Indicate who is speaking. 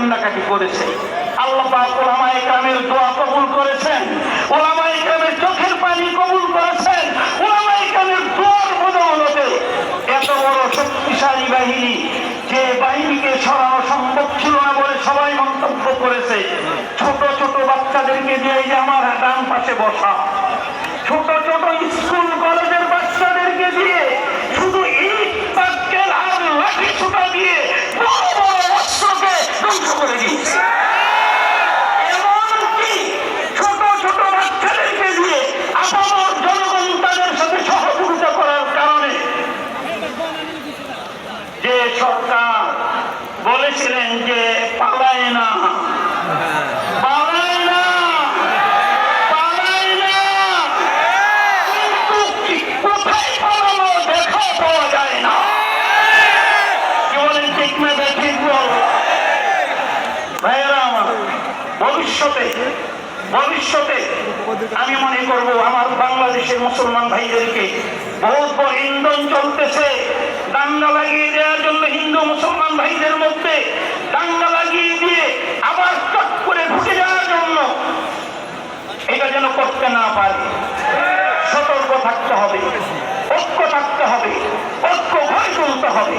Speaker 1: কান্নাকাটি করেছে। আল্লাহ পাক উলামায়ে কেরামের দোয়া কবুল করেছেন, উলামায়ে কেরামের চোখের পানি কবুল করেছেন। উলামায়ে কেরামের দোয়ার বদৌলতে এত বড় শক্তিশালী বাহিনী, যে বাহিনীকে সরানো সম্ভব ছিল না বলে সবাই মন্তব্য করেছে, ছোট ছোট বাচ্চাদেরকে দিয়ে, যে আমার ডান পাশে বসা, ছোট ছোট স্কুল কলেজের বাচ্চাদেরকে দিয়ে শুধু ইট পাটকেল আর লাঠি ছোটা দিয়ে বড় বড় অস্ত্রকে ধ্বংস করে দিয়েছে। এমনকি ছোট ছোট বাচ্চাদেরকে দিয়ে আপামর জনগণ তাদের সাথে সহযোগিতা করার কারণে যে সরকার বলেছিলেন যে পালায় না, ভবিষ্যতে আমি মনে করব আমার বাংলাদেশের মুসলমান ভাইদেরকে বহুত বড় ইন্ধন চলতেছে দাঙ্গা লাগিয়ে দেওয়ার জন্য, হিন্দু মুসলমান ভাইদের মধ্যে দাঙ্গা লাগিয়ে দিয়ে আবার চট করে ঢুকে যাওয়ার জন্য। এটা যেন করতে না পারে, সতর্ক থাকতে হবে, ঐক্য থাকতে হবে, ঐক্য গড়ে তুলতে হবে।